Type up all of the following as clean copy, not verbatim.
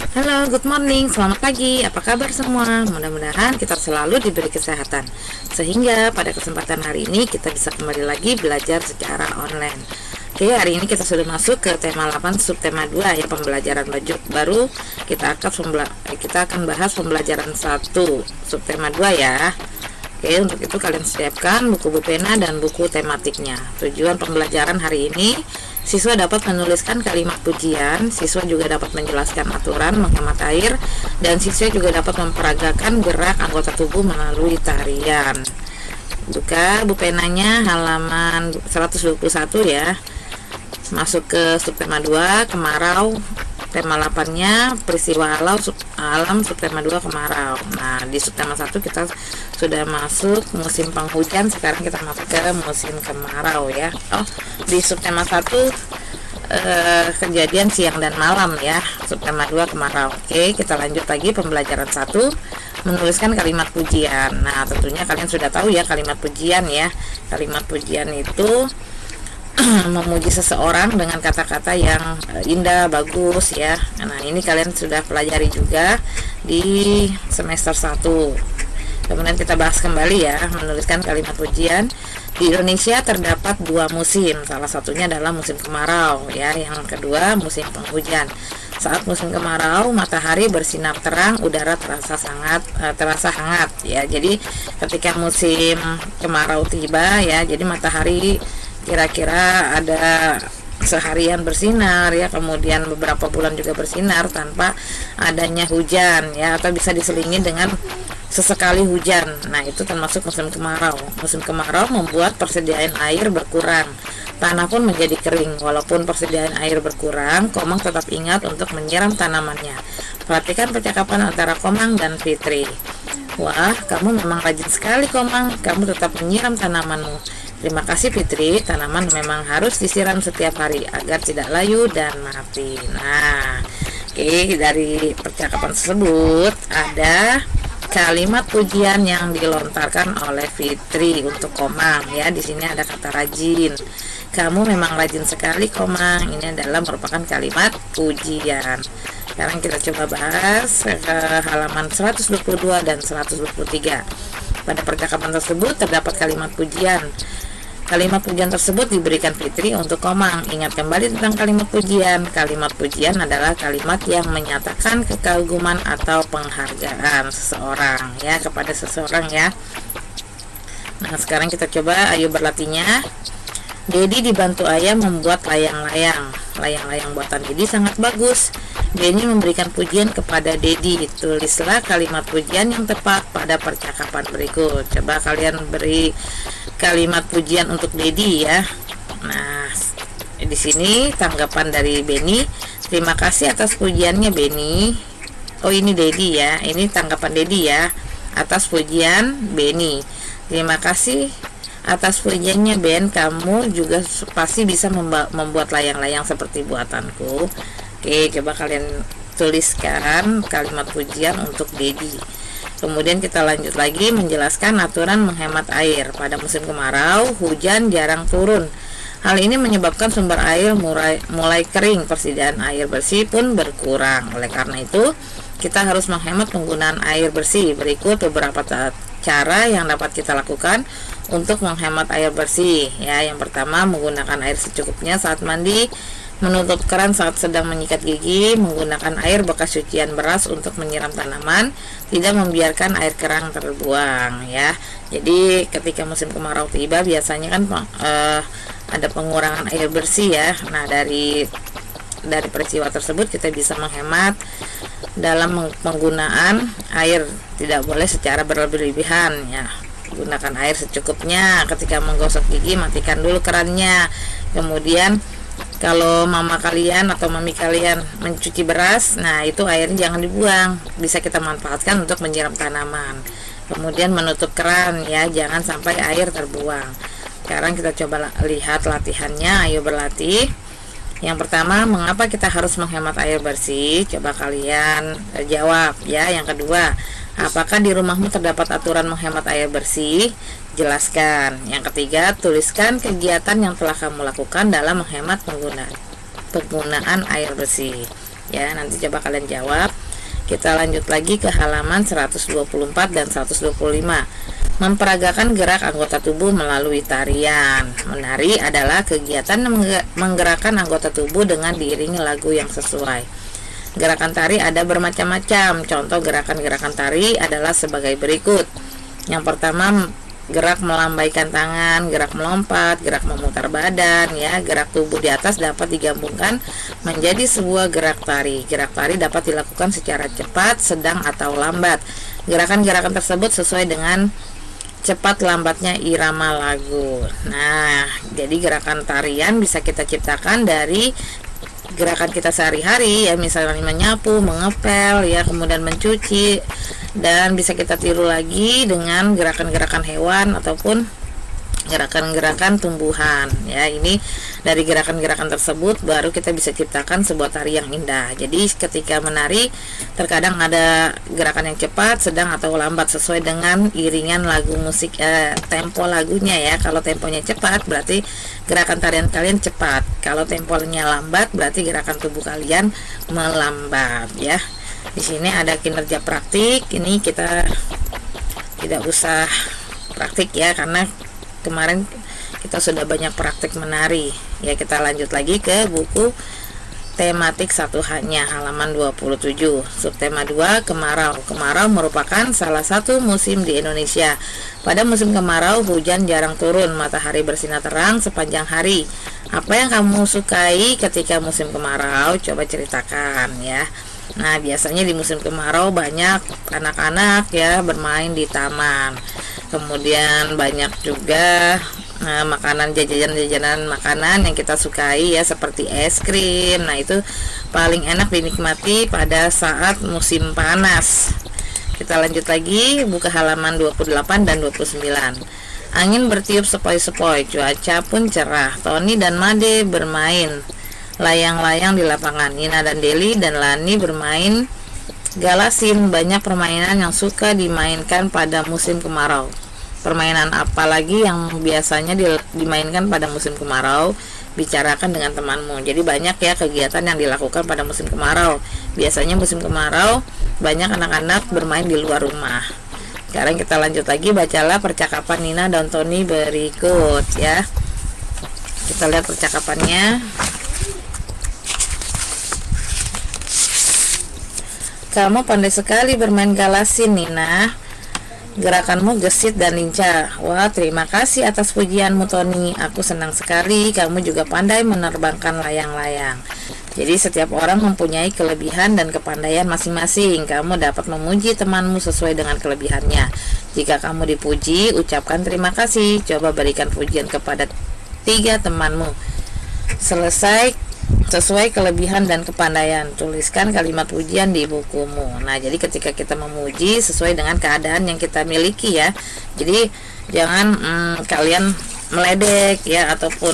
Halo, good morning, selamat pagi. Apa kabar semua? Mudah-mudahan kita selalu diberi kesehatan, sehingga pada kesempatan hari ini kita bisa kembali lagi belajar secara online. Oke, hari ini kita sudah masuk ke tema 8 subtema 2 ya, pembelajaran baru. Kita akan bahas pembelajaran 1 subtema 2 ya. Oke, untuk itu kalian siapkan buku pena dan buku tematiknya. Tujuan pembelajaran hari ini, siswa dapat menuliskan kalimat pujian, siswa juga dapat menjelaskan aturan menghemat air, dan siswa juga dapat memperagakan gerak anggota tubuh melalui tarian. Buka buku penanya halaman 121 ya. Masuk ke subtema 2 kemarau. Tema 8-nya peristiwa alam subtema 2 kemarau. Nah, di subtema 1 kita sudah masuk musim penghujan, sekarang kita masuk ke musim kemarau ya. Di subtema 1 kejadian siang dan malam ya. Subtema 2 kemarau. Oke, kita lanjut lagi pembelajaran 1, menuliskan kalimat pujian. Nah, tentunya kalian sudah tahu ya kalimat pujian ya. Kalimat pujian itu memuji seseorang dengan kata-kata yang indah, bagus ya. Nah, ini kalian sudah pelajari juga di semester 1. Kemudian kita bahas kembali ya, menuliskan kalimat pujian. Di Indonesia terdapat 2 musim, salah satunya adalah musim kemarau ya, yang kedua musim penghujan. Saat musim kemarau, matahari bersinar terang, udara terasa hangat ya. Jadi ketika musim kemarau tiba ya, jadi matahari kira-kira ada seharian bersinar ya, kemudian beberapa bulan juga bersinar tanpa adanya hujan ya, atau bisa diselingi dengan sesekali hujan. Nah, itu termasuk musim kemarau. Musim kemarau membuat persediaan air berkurang, tanah pun menjadi kering. Walaupun persediaan air berkurang, Komang tetap ingat untuk menyiram tanamannya. Perhatikan percakapan antara Komang dan Fitri. Wah, kamu memang rajin sekali Komang, kamu tetap menyiram tanamanmu. Terima kasih Fitri, tanaman memang harus disiram setiap hari agar tidak layu dan mati. Nah, oke, dari percakapan tersebut ada kalimat pujian yang dilontarkan oleh Fitri untuk Komang ya. Di sini ada kata rajin. Kamu memang rajin sekali Komang. Ini adalah merupakan kalimat pujian. Sekarang kita coba bahas ke halaman 122 dan 123. Pada percakapan tersebut terdapat kalimat pujian. Kalimat pujian tersebut diberikan Fitri untuk Komang. Ingat kembali tentang kalimat pujian. Kalimat pujian adalah kalimat yang menyatakan kekaguman atau penghargaan seseorang ya, kepada seseorang ya. Nah, sekarang kita coba ayo berlatihnya. Dedi dibantu ayah membuat layang-layang. Layang-layang buatan Dedi sangat bagus. Denny memberikan pujian kepada Dedi. Tulislah kalimat pujian yang tepat pada percakapan berikut. Coba kalian beri kalimat pujian untuk Dedi ya. Nah, di sini tanggapan dari Benny. Terima kasih atas pujiannya Benny. Oh, ini Dedi ya. Ini tanggapan Dedi ya atas pujian Benny. Terima kasih atas pujiannya Ben, kamu juga pasti bisa membuat layang-layang seperti buatanku. Oke, coba kalian tuliskan kalimat pujian untuk Dedi. Kemudian kita lanjut lagi menjelaskan aturan menghemat air. Pada musim kemarau, hujan jarang turun. Hal ini menyebabkan sumber air mulai kering, persediaan air bersih pun berkurang. Oleh karena itu, kita harus menghemat penggunaan air bersih. Berikut beberapa cara yang dapat kita lakukan untuk menghemat air bersih ya. Yang pertama, menggunakan air secukupnya saat mandi, menutup keran saat sedang menyikat gigi, menggunakan air bekas cucian beras untuk menyiram tanaman, tidak membiarkan air kerang terbuang ya. Jadi ketika musim kemarau tiba biasanya kan ada pengurangan air bersih ya. Nah, dari peristiwa tersebut kita bisa menghemat dalam penggunaan air, tidak boleh secara berlebihan ya. Gunakan air secukupnya. Ketika menggosok gigi, matikan dulu kerannya. Kemudian kalau mama kalian atau mami kalian mencuci beras, nah itu airnya jangan dibuang, bisa kita manfaatkan untuk menyiram tanaman. Kemudian menutup keran ya, jangan sampai air terbuang. Sekarang kita coba lihat latihannya, ayo berlatih. Yang pertama, mengapa kita harus menghemat air bersih? Coba kalian jawab ya. Yang kedua, apakah di rumahmu terdapat aturan menghemat air bersih? Jelaskan. Yang ketiga, tuliskan kegiatan yang telah kamu lakukan dalam menghemat penggunaan air bersih. Ya, nanti coba kalian jawab. Kita lanjut lagi ke halaman 124 dan 125. Memperagakan gerak anggota tubuh melalui tarian. Menari adalah kegiatan menggerakkan anggota tubuh dengan diiringi lagu yang sesuai. Gerakan tari ada bermacam-macam. Contoh gerakan-gerakan tari adalah sebagai berikut. Yang pertama, gerak melambaikan tangan, gerak melompat, gerak memutar badan, ya. Gerak tubuh di atas dapat digabungkan menjadi sebuah gerak tari. Gerak tari dapat dilakukan secara cepat, sedang, atau lambat. Gerakan-gerakan tersebut sesuai dengan cepat lambatnya irama lagu. Nah, jadi gerakan tarian bisa kita ciptakan dari gerakan kita sehari-hari, ya, misalnya menyapu, mengepel, ya, kemudian mencuci, dan bisa kita tiru lagi dengan gerakan-gerakan hewan ataupun gerakan-gerakan tumbuhan, ya. Ini dari gerakan-gerakan tersebut baru kita bisa ciptakan sebuah tari yang indah. Jadi ketika menari terkadang ada gerakan yang cepat, sedang, atau lambat sesuai dengan iringan lagu musik, tempo lagunya, ya. Kalau temponya cepat berarti gerakan tarian kalian cepat. Kalau temponya lambat berarti gerakan tubuh kalian melambat, ya. Di sini ada kinerja praktik. Ini kita tidak usah praktik, ya, karena kemarin kita sudah banyak praktik menari, ya. Kita lanjut lagi ke buku tematik 1H-nya halaman 27. Subtema 2, kemarau. Kemarau merupakan salah satu musim di Indonesia. Pada musim kemarau hujan jarang turun, matahari bersinar terang sepanjang hari. Apa yang kamu sukai ketika musim kemarau? Coba ceritakan, ya. Nah, biasanya di musim kemarau banyak anak-anak, ya, bermain di taman. Kemudian banyak juga makanan, jajanan makanan yang kita sukai, ya, seperti es krim. Nah, itu paling enak dinikmati pada saat musim panas. Kita lanjut lagi, buka halaman 28 dan 29. Angin bertiup sepoi-sepoi, cuaca pun cerah. Tony dan Made bermain layang-layang di lapangan. Nina dan Deli dan Lani bermain galasin. Banyak permainan yang suka dimainkan pada musim kemarau. Permainan apa lagi yang biasanya dimainkan pada musim kemarau? Bicarakan dengan temanmu. Jadi banyak, ya, kegiatan yang dilakukan pada musim kemarau. Biasanya musim kemarau banyak anak-anak bermain di luar rumah. Sekarang kita lanjut lagi, bacalah percakapan Nina dan Tony berikut, ya. Kita lihat percakapannya. Kamu pandai sekali bermain galasin, Nina. Gerakanmu gesit dan lincah. Wah, terima kasih atas pujianmu, Tony. Aku senang sekali kamu juga pandai menerbangkan layang-layang. Jadi setiap orang mempunyai kelebihan dan kepandaian masing-masing. Kamu dapat memuji temanmu sesuai dengan kelebihannya. Jika kamu dipuji, ucapkan terima kasih. Coba berikan pujian kepada 3 temanmu. Selesai sesuai kelebihan dan kepandaian. Tuliskan kalimat pujian di bukumu. Nah, jadi ketika kita memuji sesuai dengan keadaan yang kita miliki, ya. Jadi jangan kalian meledek, ya, ataupun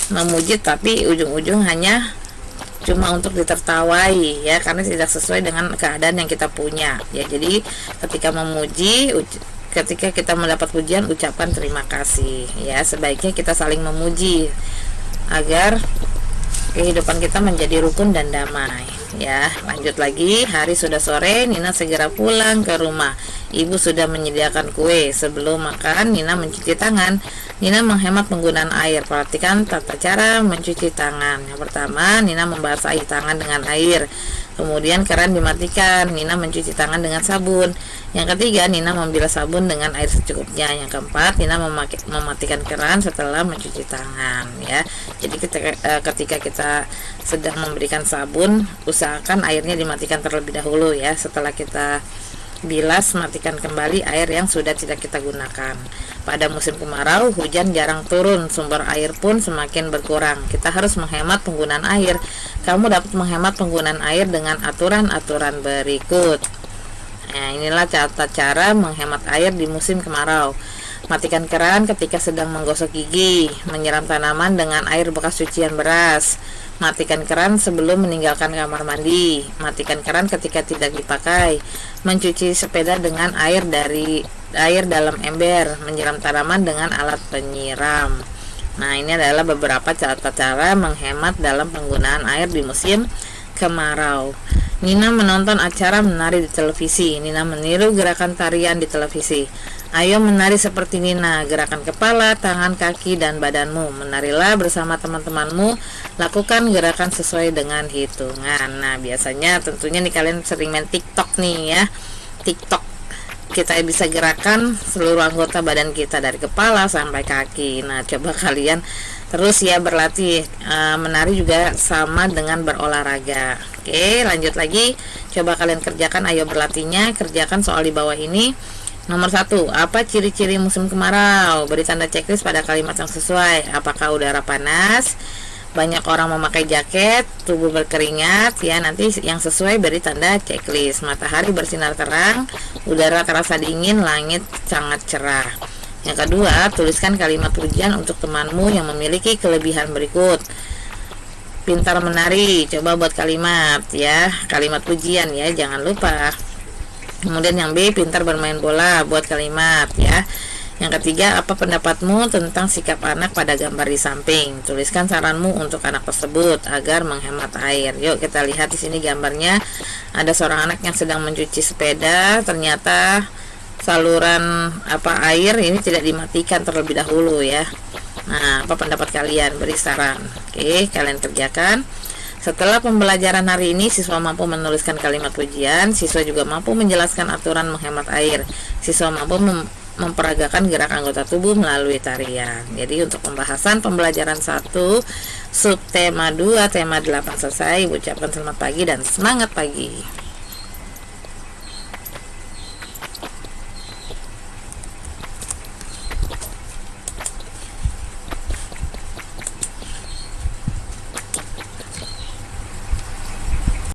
memuji tapi ujung-ujung hanya cuma untuk ditertawai, ya, karena tidak sesuai dengan keadaan yang kita punya, ya. Jadi ketika memuji, ketika kita mendapat pujian, ucapkan terima kasih, ya. Sebaiknya kita saling memuji agar kehidupan kita menjadi rukun dan damai, ya. Lanjut lagi, hari sudah sore, Nina segera pulang ke rumah. Ibu sudah menyediakan kue. Sebelum makan, Nina mencuci tangan. Nina menghemat penggunaan air. Perhatikan tata cara mencuci tangan. Yang pertama, Nina membasahi tangan dengan air. Kemudian keran dimatikan. Nina mencuci tangan dengan sabun. Yang ketiga, Nina membilas sabun dengan air secukupnya. Yang keempat, Nina mematikan keran setelah mencuci tangan, ya. Jadi ketika kita sedang memberikan sabun, usahakan airnya dimatikan terlebih dahulu, ya. Setelah kita bilas, matikan kembali air yang sudah tidak kita gunakan. Pada musim kemarau, hujan jarang turun, sumber air pun semakin berkurang. Kita harus menghemat penggunaan air. Kamu dapat menghemat penggunaan air dengan aturan-aturan berikut. Nah, inilah tata cara menghemat air di musim kemarau. Matikan keran ketika sedang menggosok gigi, menyiram tanaman dengan air bekas cucian beras, matikan keran sebelum meninggalkan kamar mandi, matikan keran ketika tidak dipakai, mencuci sepeda dengan air dalam ember, menyiram tanaman dengan alat penyiram. Nah, ini adalah beberapa cara menghemat dalam penggunaan air di musim kemarau. Nina menonton acara menari di televisi. Nina meniru gerakan tarian di televisi. Ayo menari seperti Nina, gerakan kepala, tangan, kaki, dan badanmu. Menarilah bersama teman-temanmu, lakukan gerakan sesuai dengan hitungan. Nah, biasanya tentunya nih kalian sering main TikTok nih ya. TikTok kita bisa gerakan seluruh anggota badan kita dari kepala sampai kaki. Nah, coba kalian terus ya berlatih. Menari juga sama dengan berolahraga. Oke, lanjut lagi. Coba kalian kerjakan, ayo berlatihnya. Kerjakan soal di bawah ini. Nomor 1, apa ciri-ciri musim kemarau? Beri tanda checklist pada kalimat yang sesuai. Apakah udara panas? Banyak orang memakai jaket, tubuh berkeringat, ya nanti yang sesuai beri tanda checklist. Matahari bersinar terang, udara terasa dingin, langit sangat cerah. Yang kedua, tuliskan kalimat pujian untuk temanmu yang memiliki kelebihan berikut. Pintar menari, coba buat kalimat ya, kalimat pujian ya, jangan lupa. Kemudian yang B, pintar bermain bola, buat kalimat ya. Yang ketiga, apa pendapatmu tentang sikap anak pada gambar di samping? Tuliskan saranmu untuk anak tersebut agar menghemat air. Yuk kita lihat di sini gambarnya. Ada seorang anak yang sedang mencuci sepeda. Ternyata saluran air ini tidak dimatikan terlebih dahulu ya. Nah, apa pendapat kalian? Beri saran. Oke, kalian kerjakan. Setelah pembelajaran hari ini, siswa mampu menuliskan kalimat pujian. Siswa juga mampu menjelaskan aturan menghemat air. Siswa mampu memperagakan gerak anggota tubuh melalui tarian. Jadi untuk pembahasan pembelajaran 1 subtema 2 tema 8 selesai. Ucapkan selamat pagi dan semangat pagi.